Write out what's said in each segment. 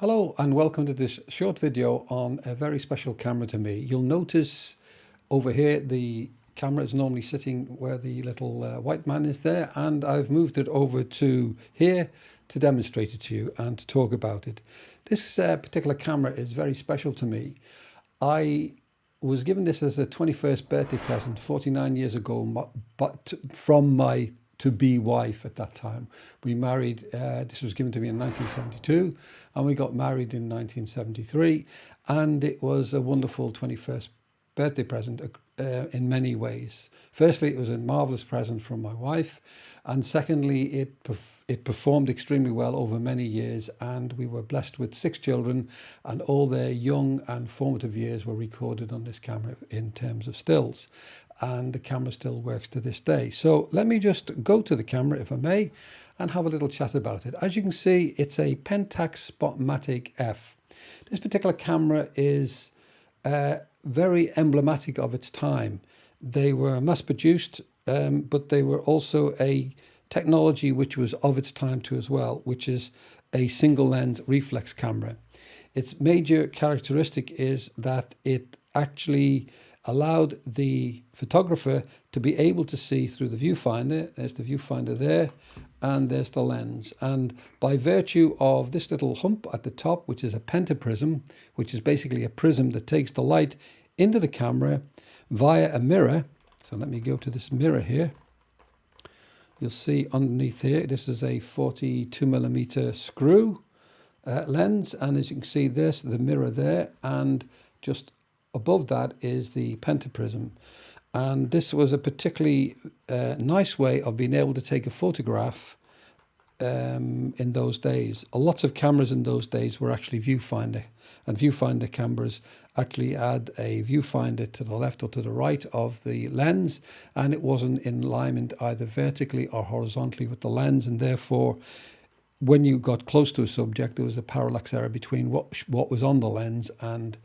Hello and welcome to this short video on a very special camera to me. You'll notice over here the camera is normally sitting where the little white man is there, and I've moved it over to here to demonstrate it to you and to talk about it. This particular camera is very special to me. I was given this as a 21st birthday present 49 years ago but from my to-be wife at that time. We married, this was given to me in 1972, and we got married in 1973, and it was a wonderful 21st birthday present in many ways. Firstly, it was a marvellous present from my wife, and secondly, it performed extremely well over many years, and we were blessed with 6 children, and all their young and formative years were recorded on this camera in terms of stills, and the camera still works to this day. So let me just go to the camera, if I may, and have a little chat about it. As you can see, it's a Pentax Spotmatic F. This particular camera is very emblematic of its time. They were mass-produced, but they were also a technology which was of its time too as well, which is a single lens reflex camera. Its major characteristic is that it actually allowed the photographer to be able to see through the viewfinder. There's the viewfinder there, and there's the lens. And by virtue of this little hump at the top, which is a pentaprism, which is basically a prism that takes the light into the camera via a mirror. So let me go to this mirror here. You'll see underneath here, this is a 42mm screw lens. And as you can see, there's the mirror there. And just above that is the pentaprism. And this was a particularly nice way of being able to take a photograph in those days. Lots of cameras in those days were actually viewfinder, and viewfinder cameras actually had a viewfinder to the left or to the right of the lens, and it wasn't in alignment either vertically or horizontally with the lens, and therefore when you got close to a subject there was a parallax error between what was on the lens and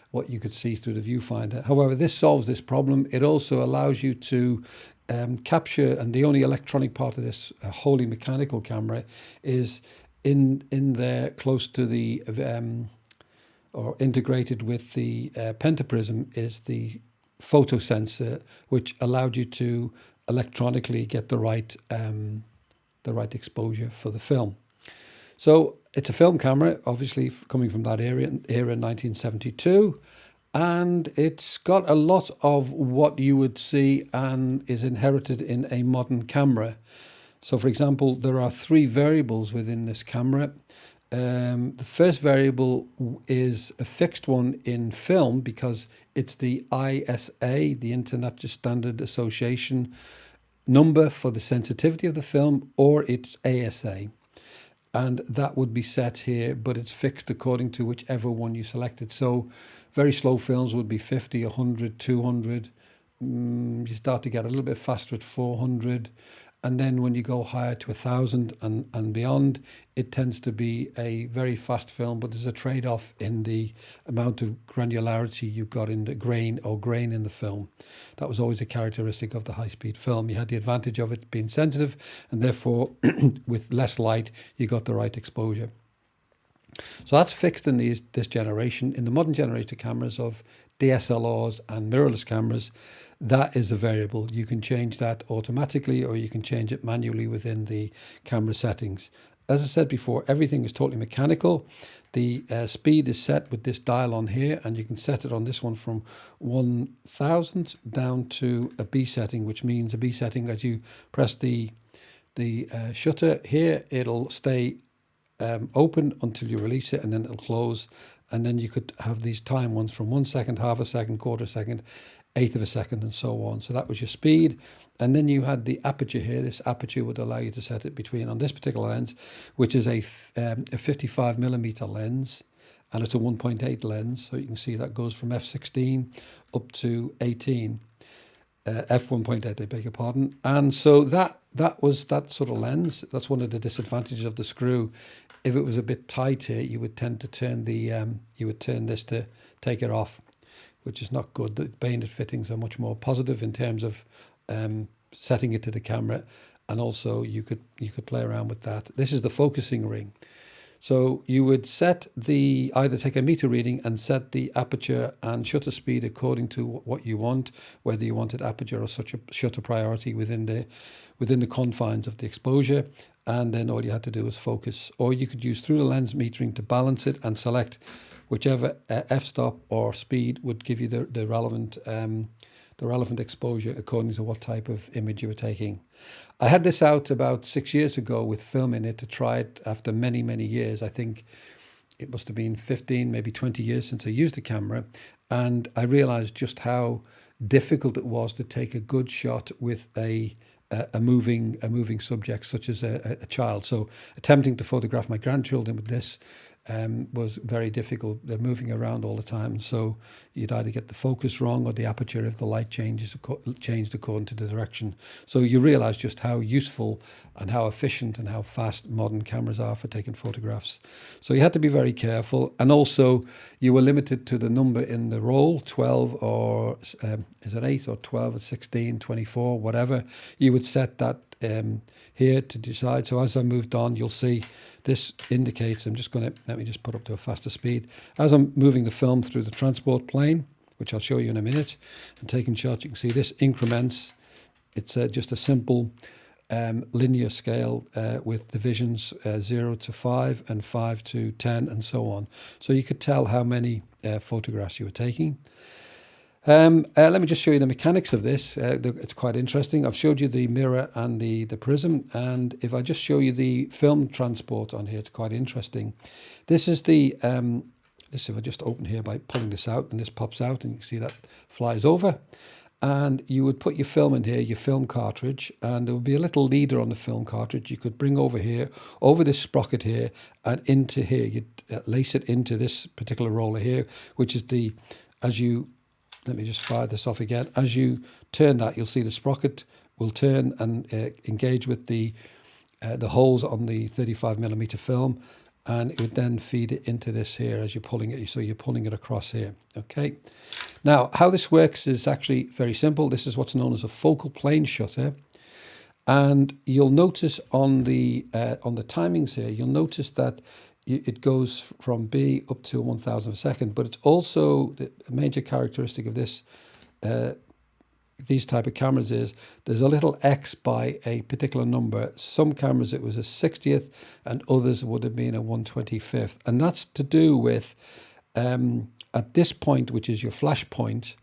what you could see through the viewfinder. However, this solves this problem. It also allows you to capture, and the only electronic part of this wholly mechanical camera is in there close to the or integrated with the pentaprism is the photo sensor, which allowed you to electronically get the right exposure for the film. So it's a film camera, obviously coming from that era 1972, and it's got a lot of what you would see and is inherited in a modern camera. So for example, there are 3 variables within this camera. The first variable is a fixed one in film because it's the ISA, the International Standard Association number for the sensitivity of the film, or it's ASA. And that would be set here, but it's fixed according to whichever one you selected. So very slow films would be 50, 100, 200. You start to get a little bit faster at 400. And then when you go higher to 1,000 and beyond, it tends to be a very fast film, but there's a trade-off in the amount of granularity you've got in the grain in the film. That was always a characteristic of the high-speed film. You had the advantage of it being sensitive, and therefore with less light, you got the right exposure. So that's fixed in this generation. In the modern generation of cameras of DSLRs and mirrorless cameras, that is a variable. You can change that automatically, or you can change it manually within the camera settings. As I said before, everything is totally mechanical. The speed is set with this dial on here, and you can set it on this one from 1,000 down to a B setting, which means a B setting, as you press the shutter here, it'll stay open until you release it, and then it'll close. And then you could have these time ones from 1 second, half a second, quarter second, eighth of a second, and so on. So that was your speed. And then you had the aperture here. This aperture would allow you to set it between, on this particular lens, which is a 55mm lens, and it's a 1.8 lens. So you can see that goes from f16 up to 18, f1.8, I beg your pardon. And so that was that sort of lens. That's one of the disadvantages of the screw. If it was a bit tight here, you would tend to turn this to take it off, which is not good. The bayonet fittings are much more positive in terms of setting it to the camera, and also you could play around with that. This is the focusing ring. So you would either take a meter reading and set the aperture and shutter speed according to what you want, whether you wanted aperture or such a shutter priority within the confines of the exposure, and then all you had to do was focus. Or you could use through the lens metering to balance it and select whichever f-stop or speed would give you the relevant exposure according to what type of image you were taking. I had this out about 6 years ago with film in it to try it after many, many years. I think it must have been 15, maybe 20 years since I used the camera. And I realized just how difficult it was to take a good shot with a moving subject such as a child. So attempting to photograph my grandchildren with this was very difficult. They're moving around all the time, so you'd either get the focus wrong or the aperture if the light changed according to the direction. So you realize just how useful and how efficient and how fast modern cameras are for taking photographs. So you had to be very careful, and also you were limited to the number in the roll, 12 or is it 8 or 12 or 16, 24, whatever. You would set that here to decide. So as I moved on, you'll see this indicates, let me just put up to a faster speed. As I'm moving the film through the transport plane, which I'll show you in a minute, and taking shots, you can see this increments. It's just a simple linear scale with divisions 0 to 5 and 5 to 10 and so on. So you could tell how many photographs you were taking. Let me just show you the mechanics of this. It's quite interesting. I've showed you the mirror and the prism, and if I just show you the film transport on here, it's quite interesting. This is if I just open here by pulling this out, and this pops out, and you can see that flies over. And you would put your film in here, your film cartridge, and there would be a little leader on the film cartridge you could bring over here, over this sprocket here, and into here. You'd lace it into this particular roller here, which is let me just fire this off again. As you turn that, you'll see the sprocket will turn and engage with the holes on the 35mm film, and it would then feed it into this here as you're pulling it. So you're pulling it across here. Okay. Now, how this works is actually very simple. This is what's known as a focal plane shutter, and you'll notice on the timings here, you'll notice that it goes from B up to 1,000 a second, but it's also a major characteristic of these type of cameras is there's a little X by a particular number. Some cameras it was a 60th, and others would have been a 125th, and that's to do with at this point, which is your flash point.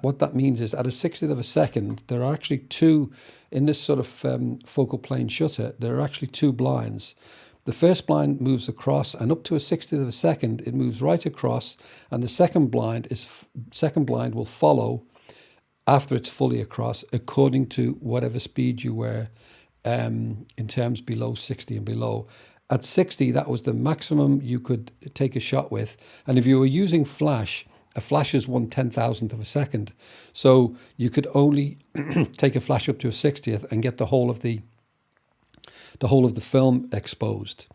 What that means is at a 60th of a second, there are actually two in this sort of focal plane shutter. There are actually two blinds. The first blind moves across, and up to a 60th of a second, it moves right across, and the second blind will follow after it's fully across, according to whatever speed you were in terms below 60 and below. At 60, that was the maximum you could take a shot with, and if you were using flash, a flash is 1/10,000th of a second, so you could only take a flash up to a 60th and get the whole of the film exposed.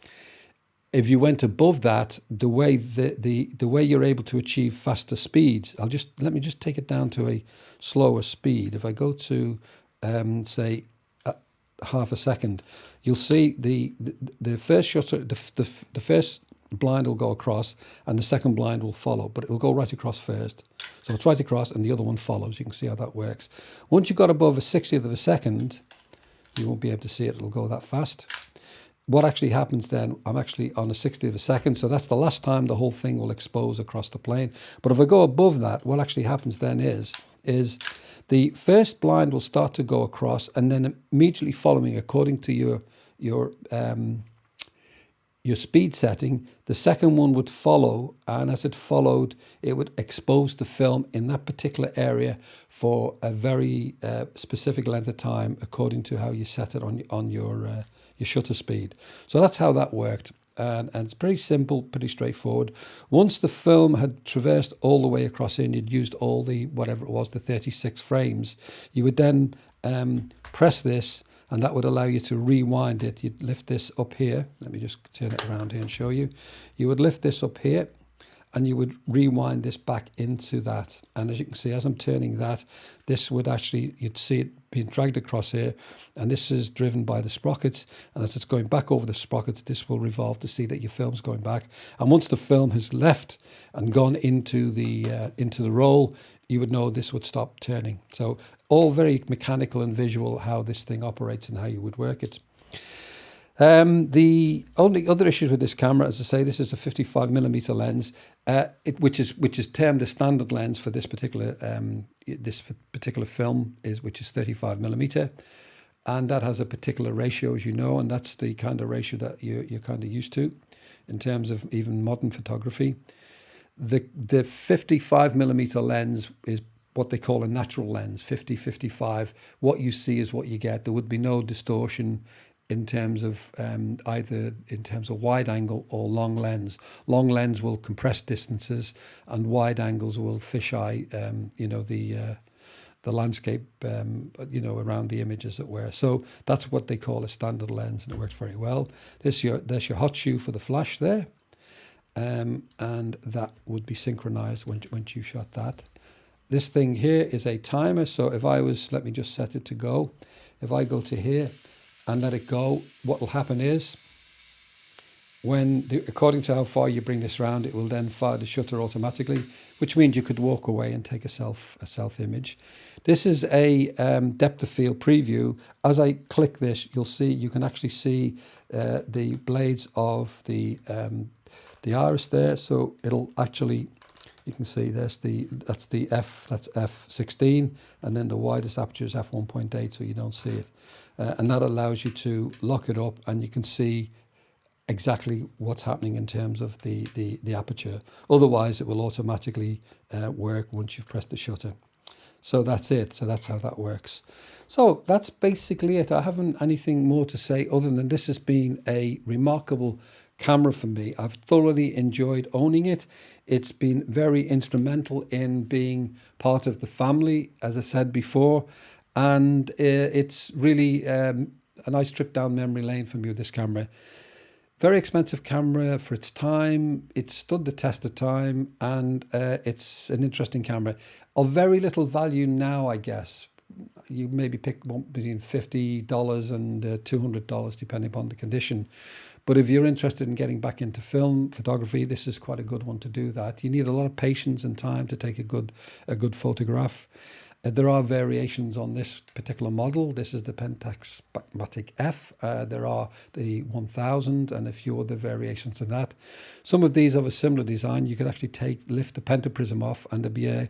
If you went above that, the way you're able to achieve faster speeds, let me just take it down to a slower speed. If I go to say half a second, you'll see the first shutter, the first blind will go across, and the second blind will follow, but it'll go right across first. So it's right across, and the other one follows. You can see how that works. Once you got above a 60th of a second, you won't be able to see it. It'll go that fast. What actually happens then, I'm actually on a 60th of a second, so that's the last time the whole thing will expose across the plane. But if I go above that, what actually happens then is the first blind will start to go across, and then immediately following, according to your speed setting, the second one would follow, and as it followed, it would expose the film in that particular area for a very specific length of time, according to how you set it on your shutter speed. So that's how that worked, and it's pretty simple, pretty straightforward. Once the film had traversed all the way across in, you'd used all the whatever it was, the 36 frames. You would then press this, and that would allow you to rewind it. You'd lift this up here. Let me just turn it around here and show you. You would lift this up here, and you would rewind this back into that. And as you can see, as I'm turning that, this would actually, you'd see it being dragged across here, and this is driven by the sprockets, and as it's going back over the sprockets, this will revolve to see that your film's going back. And once the film has left and gone into the roll, you would know this would stop turning. So all very mechanical and visual how this thing operates and how you would work it. The only other issues with this camera, as I say, this is a 55mm lens, which is termed a standard lens for this particular film, which is 35mm, and that has a particular ratio, as you know, and that's the kind of ratio that you're kind of used to in terms of even modern photography. The 55mm lens is what they call a natural lens, 50-55. What you see is what you get. There would be no distortion in terms of either in terms of wide angle or long lens. Long lens will compress distances, and wide angles will fisheye, the landscape, around the image, as it were. So that's what they call a standard lens, and it works very well. There's your hot shoe for the flash there, and that would be synchronized when you shot that. This thing here is a timer. So if let me just set it to go. If I go to here and let it go, what will happen is, according to how far you bring this round, it will then fire the shutter automatically, which means you could walk away and take a self image. This is a depth of field preview. As I click this, you can actually see the blades of the iris there. So it'll actually, you can see that's the f16, and then the widest aperture is f1.8, so you don't see it. And that allows you to lock it up, and you can see exactly what's happening in terms of the aperture. Otherwise, it will automatically work once you've pressed the shutter. So that's it. So that's how that works. So that's basically it. I haven't anything more to say other than this has been a remarkable camera for me. I've thoroughly enjoyed owning it. It's been very instrumental in being part of the family, as I said before. And it's really a nice trip down memory lane for me with this camera. Very expensive camera for its time. It stood the test of time, and it's an interesting camera. Of very little value now, I guess. You maybe pick one between $50 and $200, depending upon the condition. But if you're interested in getting back into film photography, this is quite a good one to do that. You need a lot of patience and time to take a good photograph. There are variations on this particular model. This is the Pentax Spotmatic F. There are the 1000 and a few other variations of that. Some of these have a similar design. You could actually lift the pentaprism off, and there'd be a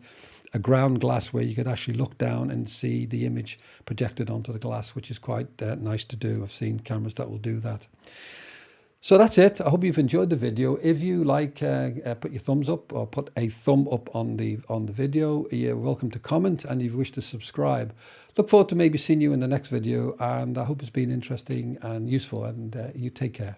ground glass where you could actually look down and see the image projected onto the glass, which is quite nice to do. I've seen cameras that will do that. So that's it. I hope you've enjoyed the video. If you like, put your thumbs up, or put a thumb up on the video. You're welcome to comment, and if you wish to subscribe. Look forward to maybe seeing you in the next video, and I hope it's been interesting and useful, and you take care.